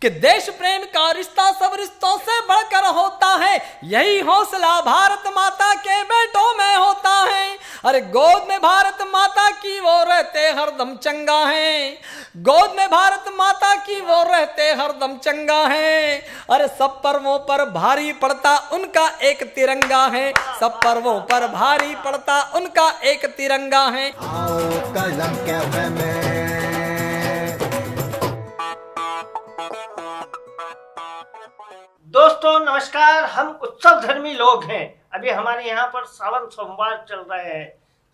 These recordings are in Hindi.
कि देश प्रेम का रिश्ता सब रिश्तों से बढ़कर होता है, यही हौसला भारत माता के बेटों में होता है। अरे गोद में भारत माता की वो रहते हरदम चंगा है, गोद में भारत माता की वो रहते हरदम चंगा है। अरे सब पर्वों पर भारी पड़ता उनका एक तिरंगा है, सब पर्वों पर भारी पड़ता उनका एक तिरंगा है। आओ कलम कैफे में। दोस्तों नमस्कार, हम उत्सव धर्मी लोग हैं। अभी हमारे यहाँ पर सावन सोमवार चल रहे हैं,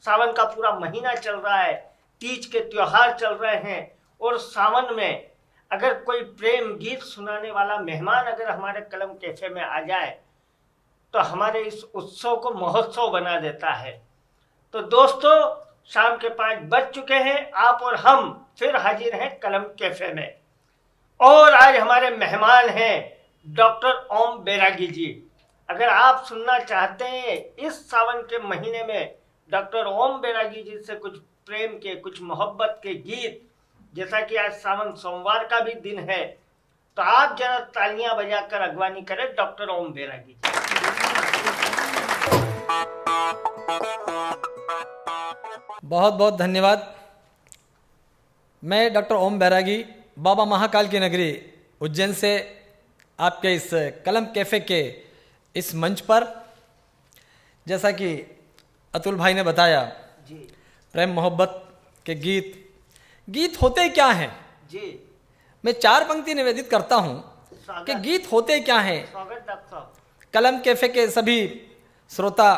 सावन का पूरा महीना चल रहा है, तीज के त्योहार चल रहे हैं। और सावन में अगर कोई प्रेम गीत सुनाने वाला मेहमान अगर हमारे कलम कैफे में आ जाए तो हमारे इस उत्सव को महोत्सव बना देता है। तो दोस्तों शाम के 5 बज चुके हैं, आप और हम फिर हाजिर हैं कलम कैफे में। और आज हमारे मेहमान हैं डॉक्टर ओम बैरागी जी। अगर आप सुनना चाहते हैं इस सावन के महीने में डॉक्टर ओम बैरागी जी से कुछ प्रेम के, कुछ मोहब्बत के गीत, जैसा कि आज सावन सोमवार का भी दिन है, तो आप जरा तालियां बजाकर अगवानी करें डॉक्टर ओम बैरागी जी। बहुत बहुत धन्यवाद। मैं डॉक्टर ओम बैरागी बाबा महाकाल की नगरी उज्जैन से आपके इस कलम कैफे के इस मंच पर, जैसा कि अतुल भाई ने बताया जी, प्रेम मोहब्बत के गीत होते क्या हैं जी, मैं 4 पंक्ति निवेदित करता हूं कि गीत होते क्या हैं। स्वागत डॉक्टर साहब। कलम कैफे के सभी श्रोता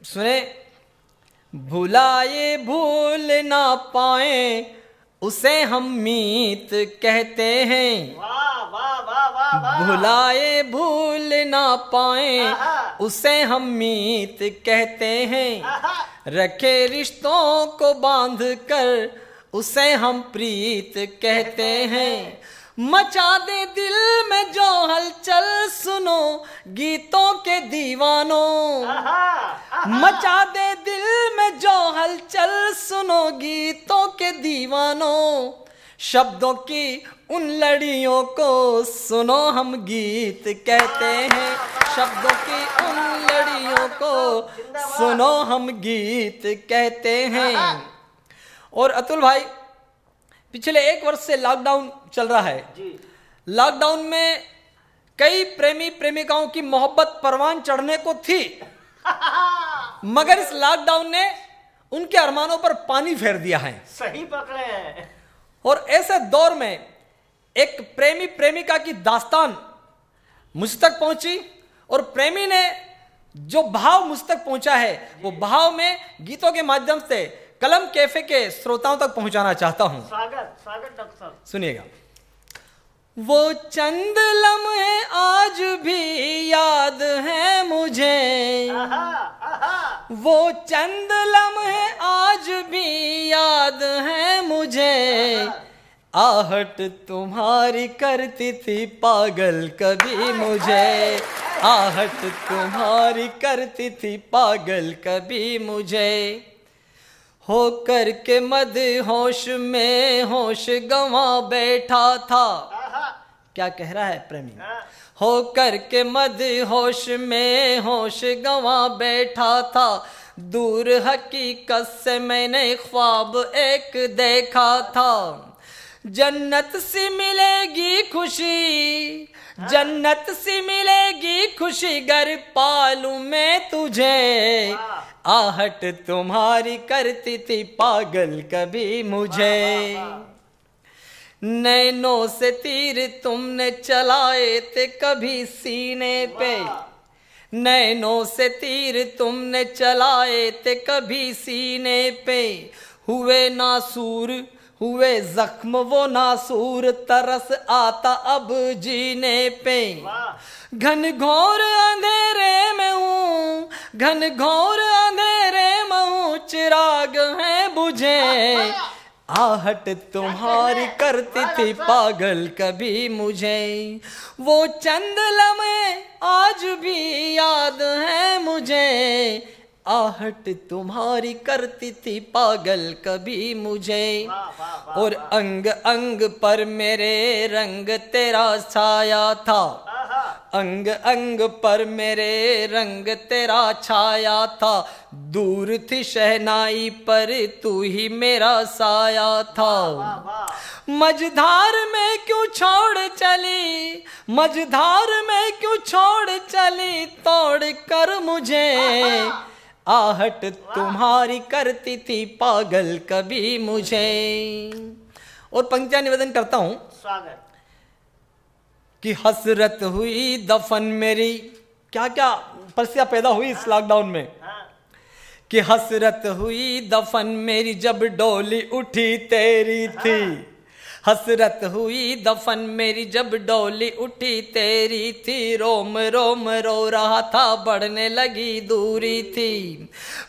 सुने। भुलाए भूल ना पाए उसे हम मीत कहते हैं, वाह वाह वाह वाह वाह। भुलाए भूल ना पाए आहा। उसे हम मीत कहते हैं, आहा। रखे रिश्तों को बांध कर उसे हम प्रीत कहते हैं। मचा दे दिल में जो हलचल सुनो गीतों के दीवानों, आहा, आहा। मचा दे दिल में जो हलचल सुनो गीतों के दीवानों, शब्दों की उन लड़ियों को सुनो हम गीत कहते हैं, शब्दों की उन लड़ियों को सुनो हम गीत कहते हैं। और अतुल भाई, पिछले 1 वर्ष से लॉकडाउन चल रहा है जी। लॉकडाउन में कई प्रेमी प्रेमिकाओं की मोहब्बत परवान चढ़ने को थी, मगर इस लॉकडाउन ने उनके अरमानों पर पानी फेर दिया है। सही पकड़े हैं। और ऐसे दौर में एक प्रेमी प्रेमिका की दास्तान मुझ तक पहुंची, और प्रेमी ने जो भाव मुझ तक पहुंचा है वो भाव में गीतों के माध्यम से कलम कैफे के श्रोताओं तक पहुंचाना चाहता हूं। स्वागत स्वागत डॉक्टर साहब। सुनिएगा। वो चंद लम्हे आज भी याद है मुझे, आहा, आहा। वो चंद लम्हे आज भी याद है मुझे, आहट तुम्हारी करती थी पागल कभी मुझे, आहट तुम्हारी करती थी पागल कभी मुझे, होकर के मदहोश में होश गंवा बैठा था। क्या कह रहा है प्रेमी? होकर के मदहोश में होश गंवा बैठा था, दूर हकीकत से मैंने ख्वाब एक देखा था, जन्नत सी मिलेगी खुशी, जन्नत सी मिलेगी खुशी गर पालूं मैं तुझे, आहट तुम्हारी करती थी पागल कभी मुझे, नैनों से तीर तुमने चलाए थे कभी सीने पे, नैनों से तीर तुमने चलाए थे कभी सीने पे, हुए नासूर हुए जख्म वो नासूर, तरस आता अब जीने पे, घन घोर अंधेरे में हूँ, घन घोर अंधेरे में हूँ, चिराग है बुझे, आहट तुम्हारी करती थी पागल कभी मुझे, वो चंद लम्हे आज भी याद है मुझे, आहट तुम्हारी करती थी पागल कभी मुझे, और अंग अंग पर मेरे रंग तेरा छाया था, अंग अंग पर मेरे रंग तेरा छाया था, दूर थी शहनाई पर तू ही मेरा साया था। मझधार में क्यों छोड़ चली, मझधार में क्यों छोड़ चली तोड़ कर मुझे, आहट तुम्हारी करती थी पागल कभी मुझे। और पंक्तियां निवेदन करता हूं कि हसरत हुई दफन मेरी, क्या क्या परिस्थितियां पैदा हुई इस लॉकडाउन में, कि हसरत हुई दफन मेरी जब डोली उठी तेरी थी, हसरत हुई दफन मेरी जब डोली उठी तेरी थी, रोम रोम रो रहा था बढ़ने लगी दूरी थी,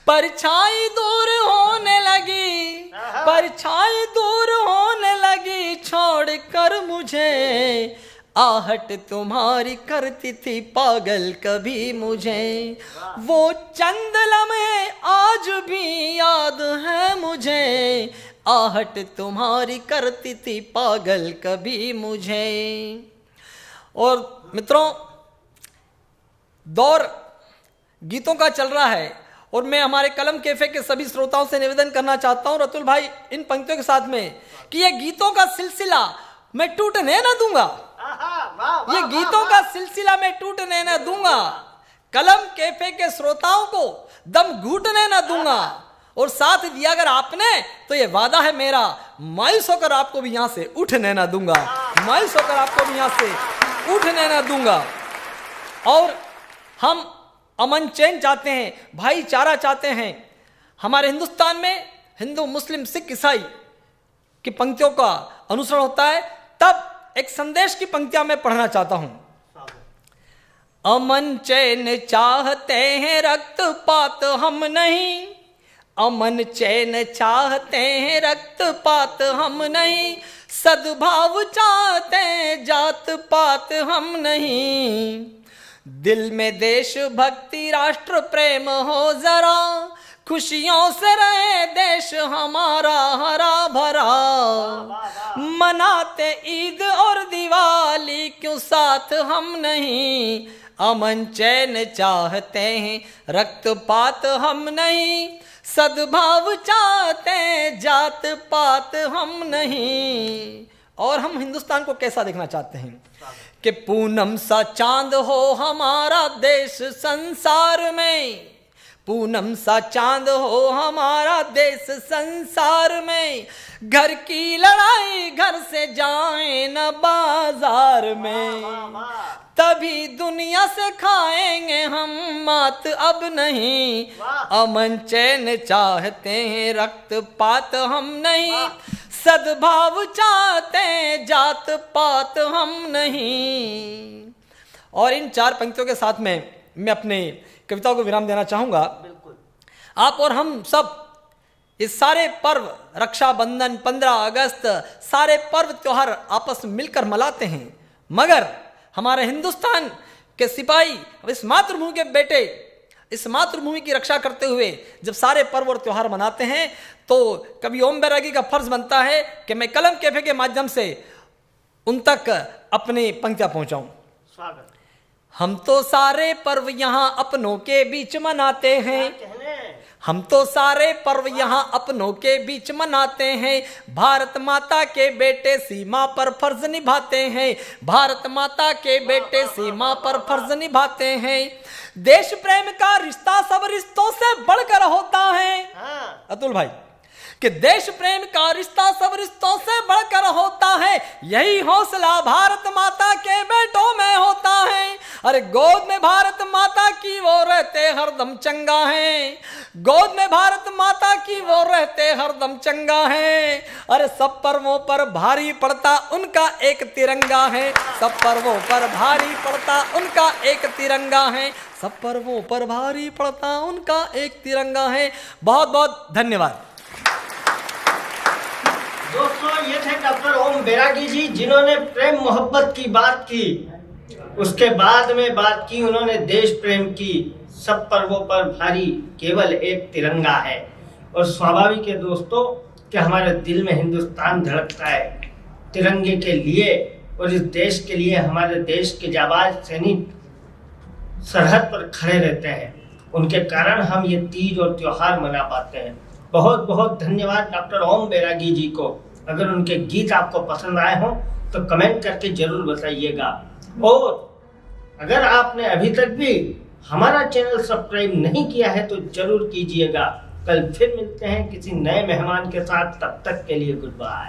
परछाई दूर होने लगी, परछाई दूर होने लगी छोड़ कर मुझे, आहट तुम्हारी करती थी पागल कभी मुझे। वो चंद लम्हे आज भी याद है मुझे, आहट तुम्हारी करती थी पागल कभी मुझे। और मित्रों, दौर गीतों का चल रहा है और मैं हमारे कलम कैफे के सभी श्रोताओं से निवेदन करना चाहता हूं रतुल भाई इन पंक्तियों के साथ में कि ये गीतों का सिलसिला मैं टूटने न दूंगा, ये गीतों का सिलसिला मैं टूटने न दूंगा, कलम कैफे के श्रोताओं को दम घूटने न दूंगा, और साथ दिया अगर आपने तो ये वादा है मेरा, मायूस होकर आपको भी यहां से उठने न दूंगा, मायूस होकर आपको भी यहां से उठने न दूंगा। और हम अमन चैन चाहते हैं, भाईचारा चाहते हैं। हमारे हिंदुस्तान में हिंदू मुस्लिम सिख ईसाई की पंक्तियों का अनुसरण होता है, तब एक संदेश की पंक्तियां मैं पढ़ना चाहता हूं। अमन चैन चाहते हैं रक्तपात हम नहीं, अमन चैन चाहते हैं रक्तपात हम नहीं, सद्भाव चाहते हैं जात पात हम नहीं, दिल में देश भक्ति राष्ट्र प्रेम हो जरा, खुशियों से रहे देश हमारा हरा भरा, मनाते ईद और दिवाली क्यों साथ हम नहीं, अमन चैन चाहते हैं रक्तपात हम नहीं, सद्भाव चाहते हैं जात पात हम नहीं। और हम हिंदुस्तान को कैसा देखना चाहते हैं कि पूनम सा चांद हो हमारा देश संसार में, पूनम सा चांद हो हमारा देश संसार में, घर की लड़ाई घर से जाए न बाजार में, तभी दुनिया से खाएंगे हम मात अब नहीं, अमन चैन चाहते हैं रक्तपात हम नहीं, सद्भाव चाहते हैं जात पात हम नहीं। और इन चार पंक्तियों के साथ में मैं अपने कविताओं को विराम देना चाहूंगा। आप और हम सब इस सारे पर्व, रक्षाबंधन, 15 अगस्त, सारे पर्व त्योहार आपस में मिलकर मनाते हैं, मगर हमारे हिंदुस्तान के सिपाही, इस मातृभूमि के बेटे, इस मातृभूमि की रक्षा करते हुए जब सारे पर्व और त्योहार मनाते हैं तो कभी ओम बैरागी का फर्ज बनता है कि मैं कलम कैफे के माध्यम से उन तक अपनी पंक्तियां पहुंचाऊं। हम तो सारे पर्व यहाँ अपनों के बीच मनाते हैं, हम तो सारे पर्व यहाँ अपनों के बीच मनाते हैं, भारत माता के बेटे सीमा पर फर्ज निभाते हैं, भारत माता के बेटे सीमा पर फर्ज निभाते हैं, देश प्रेम का रिश्ता सब रिश्तों से बढ़कर होता है। अतुल भाई, कि देश प्रेम का रिश्ता सब रिश्तों से बढ़कर होता है, यही हौसला भारत माता के बेटों में होता है। अरे गोद में भारत माता की वो रहते हरदम चंगा है, गोद में भारत माता की वो रहते हरदम चंगा है। अरे सब पर्वों पर भारी पड़ता उनका एक तिरंगा है, सब पर्वों पर भारी पड़ता उनका एक तिरंगा है, सब पर्वों पर भारी पड़ता उनका एक तिरंगा है। बहुत बहुत धन्यवाद दोस्तों। ये थे डॉक्टर ओम बैरागी जी, जिन्होंने प्रेम मोहब्बत की बात की, उसके बाद में बात की उन्होंने देश प्रेम की। सब पर्वों पर भारी केवल एक तिरंगा है। और स्वाभाविक है दोस्तों कि हमारे दिल में हिंदुस्तान धड़कता है तिरंगे के लिए, और इस देश के लिए हमारे देश के जाबाज सैनिक सरहद पर खड़े रहते हैं। उनके कारण हम ये तीज और त्योहार मना पाते हैं। बहुत बहुत धन्यवाद डॉक्टर ओम बैरागी जी को। अगर उनके गीत आपको पसंद आए हों तो कमेंट करके जरूर बताइएगा। और अगर आपने अभी तक भी हमारा चैनल सब्सक्राइब नहीं किया है तो जरूर कीजिएगा। कल फिर मिलते हैं किसी नए मेहमान के साथ, तब तक के लिए गुड बाय।